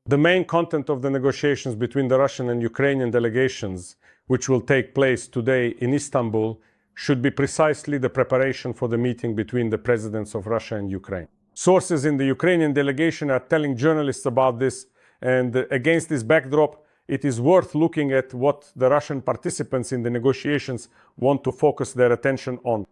The main content of the negotiations between the Russian and Ukrainian delegations, which will take place today in Istanbul, should be precisely the preparation for the meeting between the presidents of Russia and Ukraine. Sources in the Ukrainian delegation are telling journalists about this, and against this backdrop, it is worth looking at what the Russian participants in the negotiations want to focus their attention on.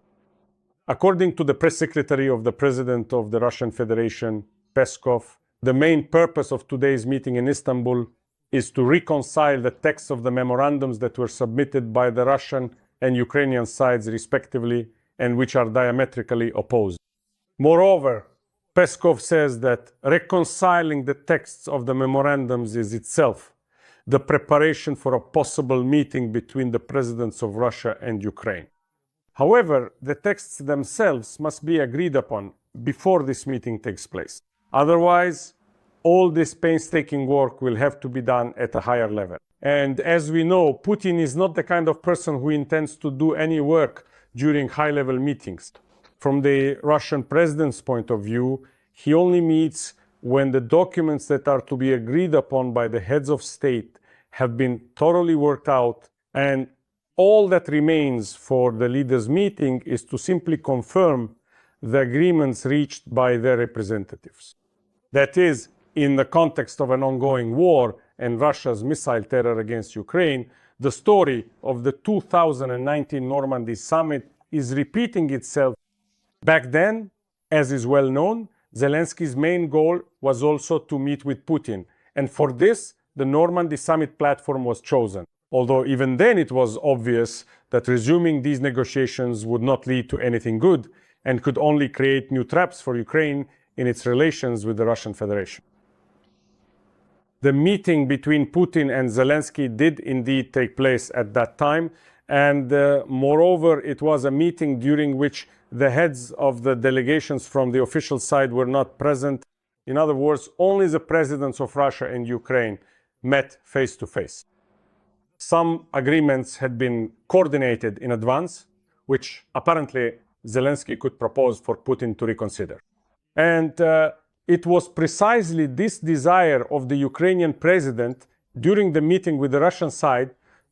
According to the press secretary of the President of the Russian Federation, Peskov, the main purpose of today's meeting in Istanbul is to reconcile the texts of the memorandums that were submitted by the Russian and Ukrainian sides respectively, and which are diametrically opposed. Moreover, Peskov says that reconciling the texts of the memorandums is itself the preparation for a possible meeting between the presidents of Russia and Ukraine. However, the texts themselves must be agreed upon before this meeting takes place. Otherwise, all this painstaking work will have to be done at a higher level. And as we know, Putin is not the kind of person who intends to do any work during high-level meetings. From the Russian president's point of view, he only meets when the documents that are to be agreed upon by the heads of state have been thoroughly worked out, and all that remains for the leaders' meeting is to simply confirm the agreements reached by their representatives. That is, in the context of an ongoing war and Russia's missile terror against Ukraine, the story of the 2019 Normandy summit is repeating itself. Back then, as is well known, Zelensky's main goal was also to meet with Putin, and for this, the Normandy summit platform was chosen. Although even then it was obvious that resuming these negotiations would not lead to anything good and could only create new traps for Ukraine in its relations with the Russian Federation. The meeting between Putin and Zelensky did indeed take place at that time, and moreover, it was a meeting during which the heads of the delegations from the official side were not present. In other words, only the presidents of Russia and Ukraine met face to face. Some agreements had been coordinated in advance, which apparently Zelensky could propose for Putin to reconsider. And it was precisely this desire of the Ukrainian president during the meeting with the Russian side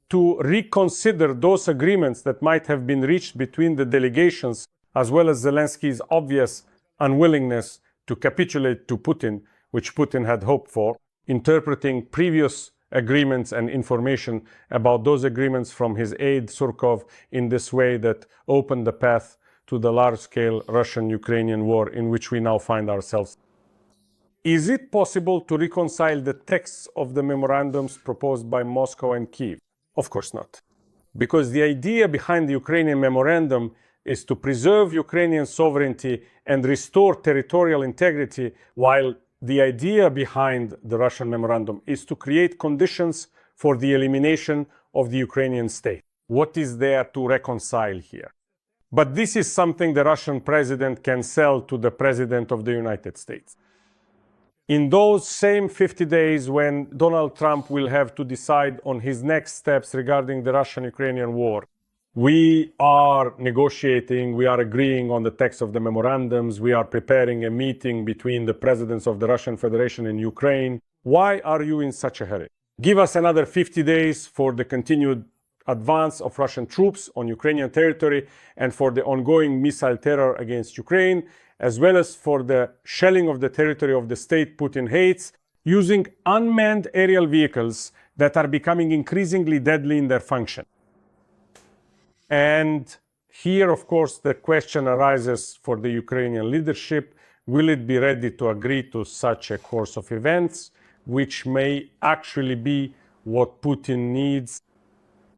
to reconsider those agreements that might have been reached between the delegations, as well as Zelensky's obvious unwillingness to capitulate to Putin, which Putin had hoped for, interpreting previous agreements and information about those agreements from his aide Surkov in this way that opened the path to the large-scale Russian-Ukrainian war in which we now find ourselves. Is it possible to reconcile the texts of the memorandums proposed by Moscow and Kyiv? Of course not. Because the idea behind the Ukrainian memorandum is to preserve Ukrainian sovereignty and restore territorial integrity, while the idea behind the Russian memorandum is to create conditions for the elimination of the Ukrainian state. What is there to reconcile here? But this is something the Russian president can sell to the president of the United States. In those same 50 days when Donald Trump will have to decide on his next steps regarding the Russian-Ukrainian war, we are negotiating, we are agreeing on the text of the memorandums, we are preparing a meeting between the presidents of the Russian Federation and Ukraine. Why are you in such a hurry? Give us another 50 days for the continued advance of Russian troops on Ukrainian territory and for the ongoing missile terror against Ukraine, as well as for the shelling of the territory of the state Putin hates, using unmanned aerial vehicles that are becoming increasingly deadly in their function. And here, of course, the question arises for the Ukrainian leadership: will it be ready to agree to such a course of events, which may actually be what Putin needs?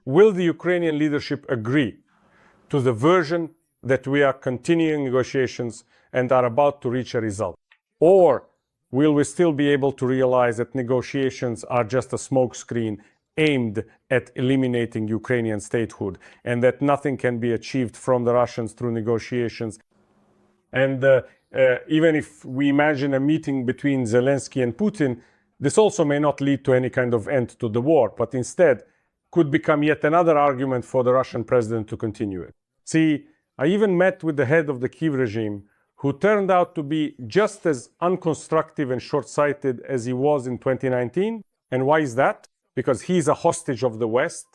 Will the Ukrainian leadership agree to the version that we are continuing negotiations and are about to reach a result? Or will we still be able to realize that negotiations are just a smokescreen aimed at eliminating Ukrainian statehood, and that nothing can be achieved from the Russians through negotiations? And even if we imagine a meeting between Zelensky and Putin, this also may not lead to any kind of end to the war, but instead could become yet another argument for the Russian president to continue it. See, I even met with the head of the Kyiv regime, who turned out to be just as unconstructive and short-sighted as he was in 2019. And why is that? Because he's a hostage of the West,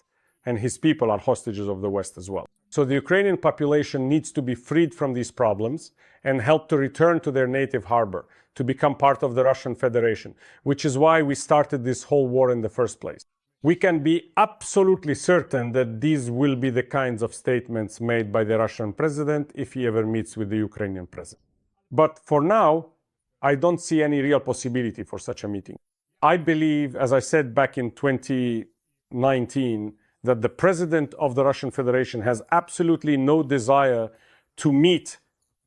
and his people are hostages of the West as well. So the Ukrainian population needs to be freed from these problems and helped to return to their native harbor, to become part of the Russian Federation, which is why we started this whole war in the first place. We can be absolutely certain that these will be the kinds of statements made by the Russian president if he ever meets with the Ukrainian president. But for now, I don't see any real possibility for such a meeting. I believe, as I said back in 2019, that the president of the Russian Federation has absolutely no desire to meet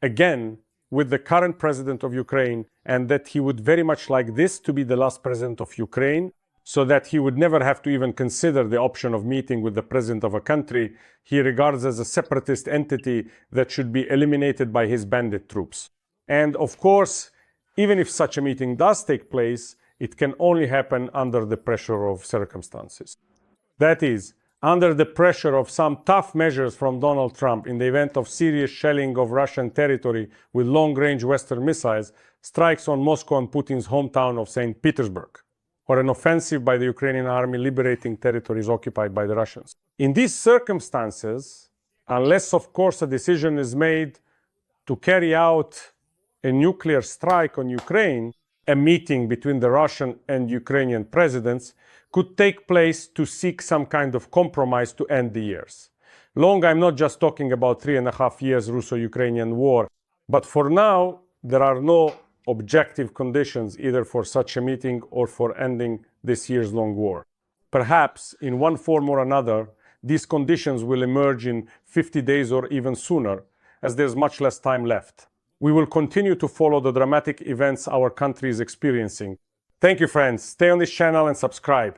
again with the current president of Ukraine, and that he would very much like this to be the last president of Ukraine, so that he would never have to even consider the option of meeting with the president of a country he regards as a separatist entity that should be eliminated by his bandit troops. And of course, even if such a meeting does take place, it can only happen under the pressure of circumstances. That is, under the pressure of some tough measures from Donald Trump in the event of serious shelling of Russian territory with long-range Western missiles, strikes on Moscow and Putin's hometown of St. Petersburg, or an offensive by the Ukrainian army liberating territories occupied by the Russians. In these circumstances, unless of course a decision is made to carry out a nuclear strike on Ukraine, a meeting between the Russian and Ukrainian presidents could take place to seek some kind of compromise to end the years. Long, I'm not just talking about 3.5 years Russo-Ukrainian war, but for now, there are no objective conditions either for such a meeting or for ending this years-long war. Perhaps, in one form or another, these conditions will emerge in 50 days or even sooner, as there's much less time left. We will continue to follow the dramatic events our country is experiencing. Thank you, friends. Stay on this channel and subscribe.